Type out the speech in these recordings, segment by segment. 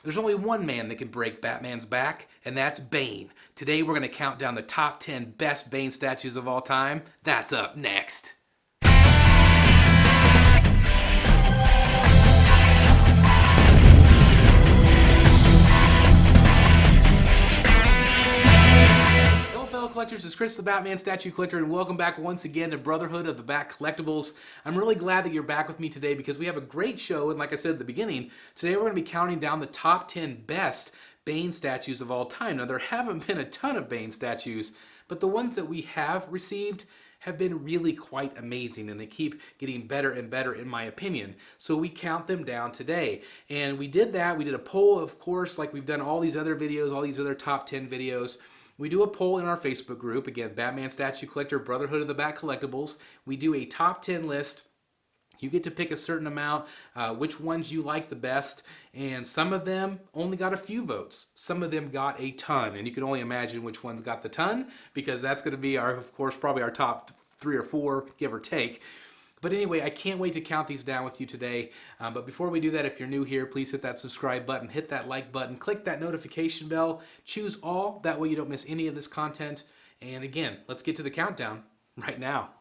There's only one man that can break Batman's back, and that's Bane. Today we're going to count down the top 10 best Bane statues of all time. That's up next. Fellow collectors, it's Chris the Batman Statue Collector, and welcome back once again to Brotherhood of the Bat Collectibles. I'm really glad that you're back with me today because we have a great show, and like I said at the beginning, today we're going to be counting down the top 10 best Bane statues of all time. Now, there haven't been a ton of Bane statues, but the ones that we have received have been really quite amazing, and they keep getting better and better in my opinion. So we count them down today, and we did that. We did a poll, of course, like we've done all these other videos, all these other top 10 videos. We do a poll in our Facebook group, again, Batman Statue Collector, Brotherhood of the Bat Collectibles. We do a top 10 list. You get to pick a certain amount, which ones you like the best, and some of them only got a few votes. Some of them got a ton, and you can only imagine which ones got the ton, because that's going to be, of course, probably our top 3 or 4, give or take. But anyway, I can't wait to count these down with you today. But before we do that, if you're new here, please hit that subscribe button, hit that like button, click that notification bell, choose all. That way you don't miss any of this content. And again, let's get to the countdown right now.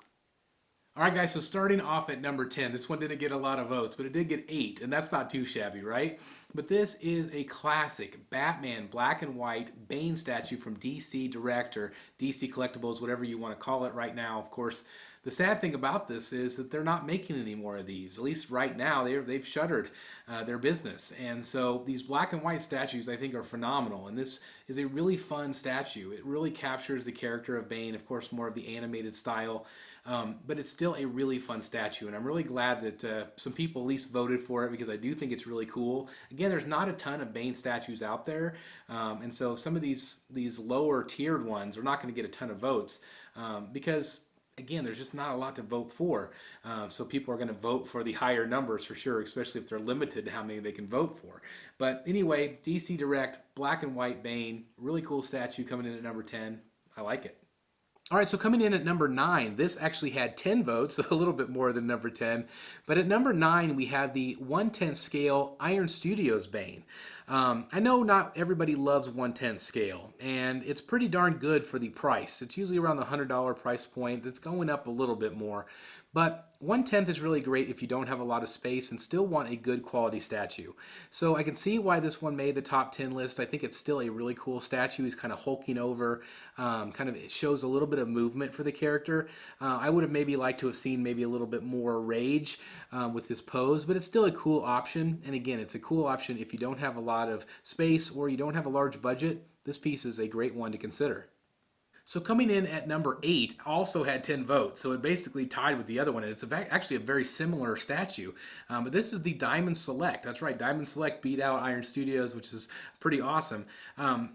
All right, guys, so starting off at number 10. This one didn't get a lot of votes, but it did get 8, and that's not too shabby, right? But this is a classic Batman black and white Bane statue from DC Direct or DC Collectibles, whatever you want to call it right now. Of course, the sad thing about this is that they're not making any more of these. At least right now, they've shuttered their business. And so these black and white statues, I think, are phenomenal. And this is a really fun statue. It really captures the character of Bane, of course, more of the animated style. But it's still a really fun statue. And I'm really glad that some people at least voted for it because I do think it's really cool. Again, there's not a ton of Bane statues out there. And so some of these lower tiered ones are not going to get a ton of votes because again, there's just not a lot to vote for. So people are going to vote for the higher numbers for sure, especially if they're limited to how many they can vote for. But anyway, DC Direct, black and white Bane, really cool statue coming in at number 10. I like it. All right, so coming in at number 9, this actually had 10 votes, so a little bit more than number 10. But at number 9, we have the 1/10 scale Iron Studios Bane. I know not everybody loves 1/10 scale, and it's pretty darn good for the price. It's usually around the $100 price point. It's going up a little bit more. But 1/10 is really great if you don't have a lot of space and still want a good quality statue. So I can see why this one made the top 10 list. I think it's still a really cool statue. He's kind of hulking over, it shows a little bit of movement for the character. I would have maybe liked to have seen maybe a little bit more rage with his pose, but it's still a cool option. And again, it's a cool option if you don't have a lot of space or you don't have a large budget. This piece is a great one to consider. So coming in at number 8 also had 10 votes, so it basically tied with the other one. And it's actually a very similar statue, but this is the Diamond Select. That's right, Diamond Select beat out Iron Studios, which is pretty awesome.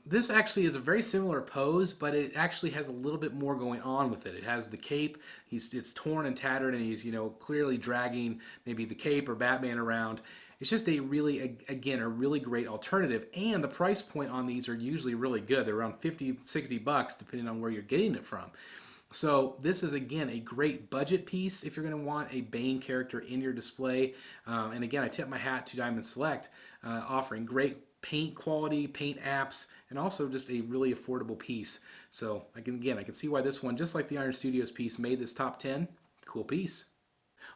This actually is a very similar pose, but it actually has a little bit more going on with it. It has the cape. It's torn and tattered, and he's clearly dragging maybe the cape or Batman around. It's just a really great alternative, and the price point on these are usually really good. They're around $50-$60 depending on where you're getting it from. So this is, again, a great budget piece if you're going to want a Bane character in your display. And again, I tip my hat to Diamond Select, offering great paint quality, paint apps, and also just a really affordable piece. So I can see why this one, just like the Iron Studios piece, made this top 10. Cool piece.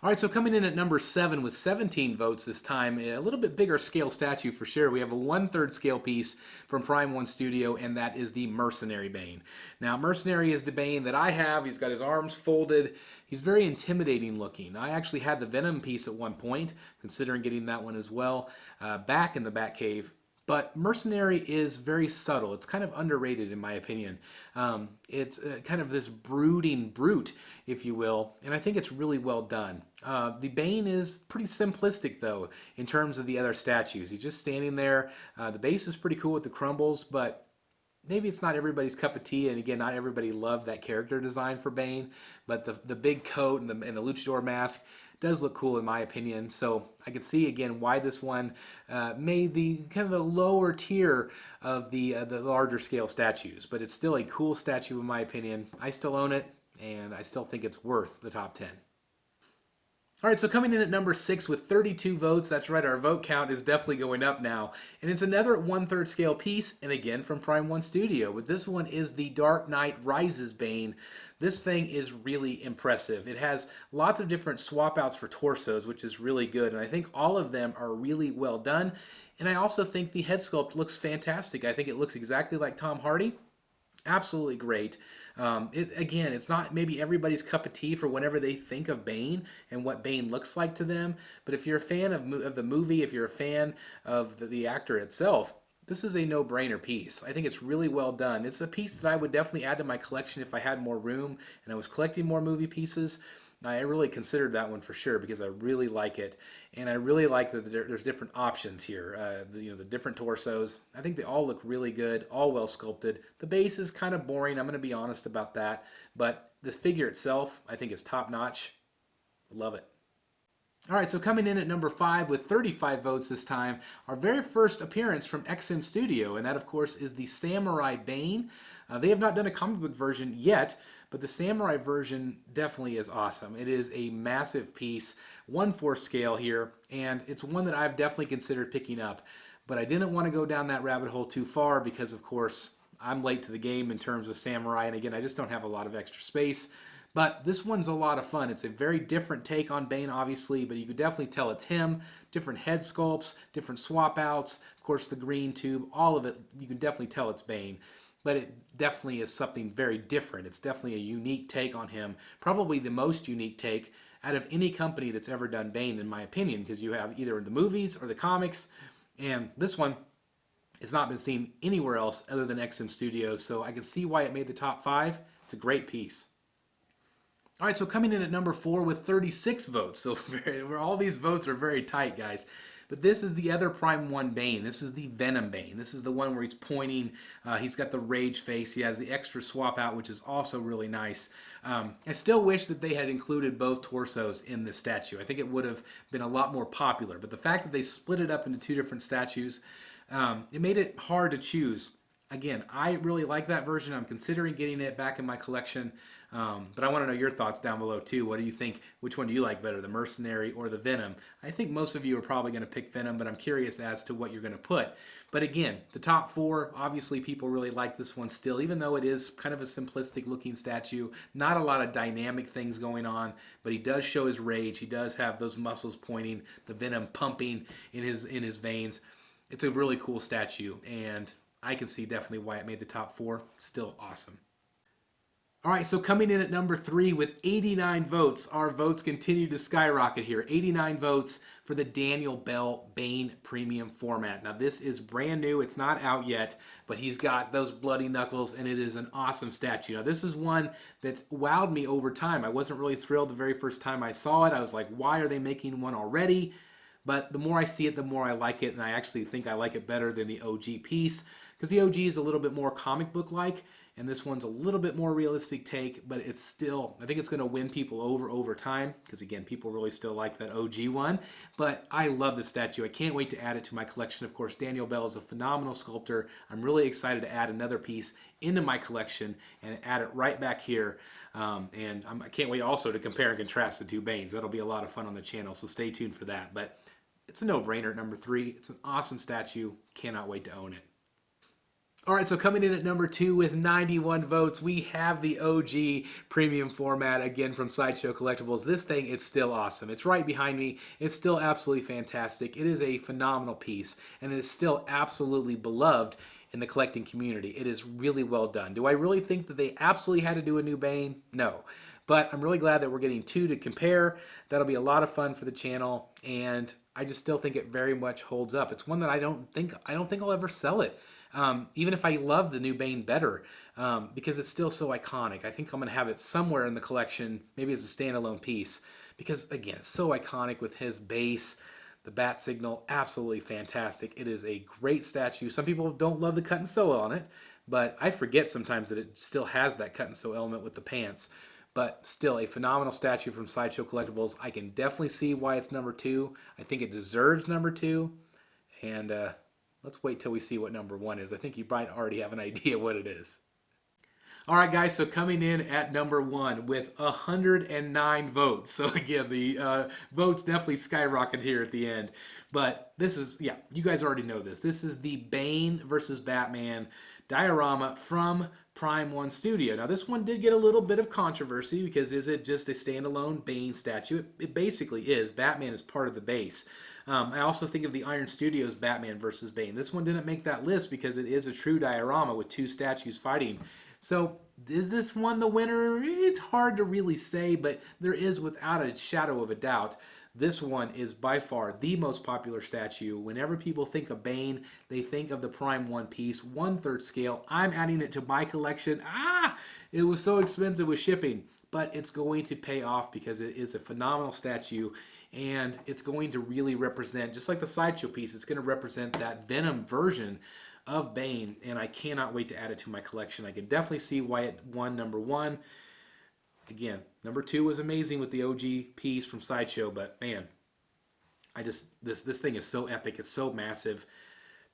All right, so coming in at number 7 with 17 votes this time, a little bit bigger scale statue for sure. We have a 1/3 scale piece from Prime 1 Studio, and that is the Mercenary Bane. Now, Mercenary is the Bane that I have. He's got his arms folded. He's very intimidating looking. I actually had the Venom piece at one point, considering getting that one as well, back in the Batcave. But Mercenary is very subtle. It's kind of underrated in my opinion. It's kind of this brooding brute, if you will, and I think it's really well done. The Bane is pretty simplistic, though, in terms of the other statues. He's just standing there. The base is pretty cool with the crumbles, but maybe it's not everybody's cup of tea, and again, not everybody loved that character design for Bane, but the big coat and the luchador mask does look cool in my opinion. So I can see again why this one made the kind of the lower tier of the larger scale statues, but it's still a cool statue in my opinion. I still own it, and I still think it's worth the top 10. All right, so coming in at number 6 with 32 votes, that's right, our vote count is definitely going up now. And it's another 1/3 scale piece, and again from Prime 1 Studio. But this one is the Dark Knight Rises Bane. This thing is really impressive. It has lots of different swap outs for torsos, which is really good. And I think all of them are really well done. And I also think the head sculpt looks fantastic. I think it looks exactly like Tom Hardy. Absolutely great. Again, it's not maybe everybody's cup of tea for whenever they think of Bane and what Bane looks like to them. But if you're a fan of the movie, if you're a fan of the actor itself, this is a no-brainer piece. I think it's really well done. It's a piece that I would definitely add to my collection if I had more room and I was collecting more movie pieces. I really considered that one for sure because I really like it, and I really like that there's different options here. The different torsos. I think they all look really good, all well sculpted. The base is kind of boring. I'm going to be honest about that, but the figure itself, I think, is top notch. Love it. All right, so coming in at number 5 with 35 votes this time, our very first appearance from XM Studio, and that, of course, is the Samurai Bane. They have not done a comic book version yet, but the Samurai version definitely is awesome. It is a massive piece, 1/4 scale here, and it's one that I've definitely considered picking up. But I didn't want to go down that rabbit hole too far because, of course, I'm late to the game in terms of Samurai, and again, I just don't have a lot of extra space. But this one's a lot of fun. It's a very different take on Bane, obviously, but you could definitely tell it's him. Different head sculpts, different swap outs, of course the green tube, all of it, you can definitely tell it's Bane. But it definitely is something very different. It's definitely a unique take on him. Probably the most unique take out of any company that's ever done Bane, in my opinion, because you have either the movies or the comics, and this one has not been seen anywhere else other than XM Studios, so I can see why it made the top 5. It's a great piece. All right, so coming in at number 4 with 36 votes. So all these votes are very tight, guys. But this is the other Prime 1 Bane. This is the Venom Bane. This is the one where he's pointing. He's got the rage face. He has the extra swap out, which is also really nice. I still wish that they had included both torsos in this statue. I think it would have been a lot more popular. But the fact that they split it up into 2 different statues, it made it hard to choose. Again, I really like that version. I'm considering getting it back in my collection. But I want to know your thoughts down below too. What do you think? Which one do you like better, the Mercenary or the Venom? I think most of you are probably going to pick Venom, but I'm curious as to what you're going to put. But again, the top 4, obviously people really like this one still, even though it is kind of a simplistic looking statue. Not a lot of dynamic things going on, but he does show his rage. He does have those muscles pointing, the venom pumping in his veins. It's a really cool statue, and I can see definitely why it made the top 4. Still awesome. All right, so coming in at number 3 with 89 votes, our votes continue to skyrocket here. 89 votes for the Daniel Bell Bane Premium format. Now, this is brand new. It's not out yet, but he's got those bloody knuckles, and it is an awesome statue. Now, this is one that wowed me over time. I wasn't really thrilled the very first time I saw it. I was like, why are they making one already? But the more I see it, the more I like it, and I actually think I like it better than the OG piece, because the OG is a little bit more comic book-like, and this one's a little bit more realistic take, but it's still, I think it's going to win people over time, because again, people really still like that OG one. But I love this statue. I can't wait to add it to my collection. Of course, Daniel Bell is a phenomenal sculptor. I'm really excited to add another piece into my collection and add it right back here. And I can't wait also to compare and contrast the 2 Banes. That'll be a lot of fun on the channel, so stay tuned for that. But it's a no-brainer at number 3. It's an awesome statue. Cannot wait to own it. All right, so coming in at number 2 with 91 votes, we have the OG premium format, again from Sideshow Collectibles. This thing is still awesome. It's right behind me. It's still absolutely fantastic. It is a phenomenal piece, and it is still absolutely beloved in the collecting community. It is really well done. Do I really think that they absolutely had to do a new Bane? No. But I'm really glad that we're getting 2 to compare. That'll be a lot of fun for the channel, and I just still think it very much holds up. It's one that I don't think I'll ever sell it. Even if I love the new Bane better, because it's still so iconic. I think I'm going to have it somewhere in the collection, maybe as a standalone piece, because, again, it's so iconic with his base, the bat signal, absolutely fantastic. It is a great statue. Some people don't love the cut and sew on it, but I forget sometimes that it still has that cut and sew element with the pants. But still, a phenomenal statue from Sideshow Collectibles. I can definitely see why it's number 2. I think it deserves number 2, and let's wait till we see what number 1 is. I think you might already have an idea what it is. All right, guys, so coming in at number 1 with 109 votes. So again, the votes definitely skyrocketed here at the end. But this is, yeah, you guys already know this. This is the Bane versus Batman diorama from Prime One Studio. Now, this one did get a little bit of controversy because is it just a standalone Bane statue? It basically is. Batman is part of the base. I also think of the Iron Studios Batman versus Bane. This one didn't make that list because it is a true diorama with 2 statues fighting. So, is this one the winner? It's hard to really say, but there is, without a shadow of a doubt, this one is by far the most popular statue. Whenever people think of Bane, they think of the Prime One piece, 1/3 scale. I'm adding it to my collection. It was so expensive with shipping, but it's going to pay off because it is a phenomenal statue, and it's going to really represent, just like the Sideshow piece, it's going to represent that Venom version of Bane, and I cannot wait to add it to my collection. I can definitely see why it won number 1. Again, number 2 was amazing with the OG piece from Sideshow, but man, this thing is so epic. It's so massive.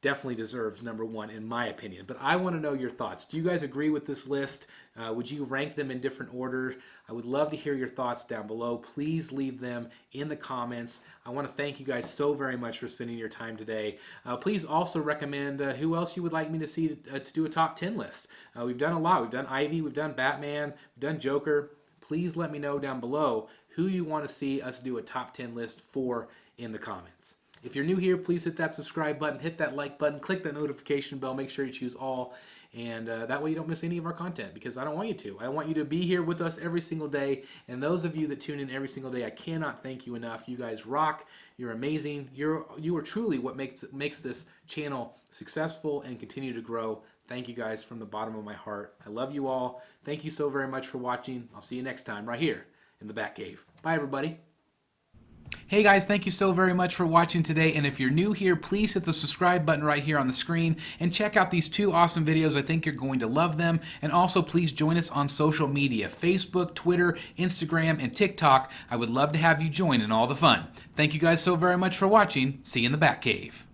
Definitely deserves number 1 in my opinion. But I want to know your thoughts. Do you guys agree with this list? Would you rank them in different order? I would love to hear your thoughts down below. Please leave them in the comments. I want to thank you guys so very much for spending your time today. Please also recommend who else you would like me to see to do a top 10 list. We've done a lot. We've done Ivy, we've done Batman, we've done Joker. Please let me know down below who you want to see us do a top 10 list for in the comments. If you're new here, please hit that subscribe button, hit that like button, click that notification bell, make sure you choose all, and that way you don't miss any of our content, because I don't want you to. I want you to be here with us every single day, and those of you that tune in every single day, I cannot thank you enough. You guys rock. You're amazing. You are truly what makes this channel successful and continue to grow. Thank you guys from the bottom of my heart. I love you all. Thank you so very much for watching. I'll see you next time right here in the Batcave. Bye, everybody. Hey guys, thank you so very much for watching today, and if you're new here, please hit the subscribe button right here on the screen and check out these 2 awesome videos. I think you're going to love them. And also please join us on social media, Facebook, Twitter, Instagram, and TikTok. I would love to have you join in all the fun. Thank you guys so very much for watching. See you in the Batcave.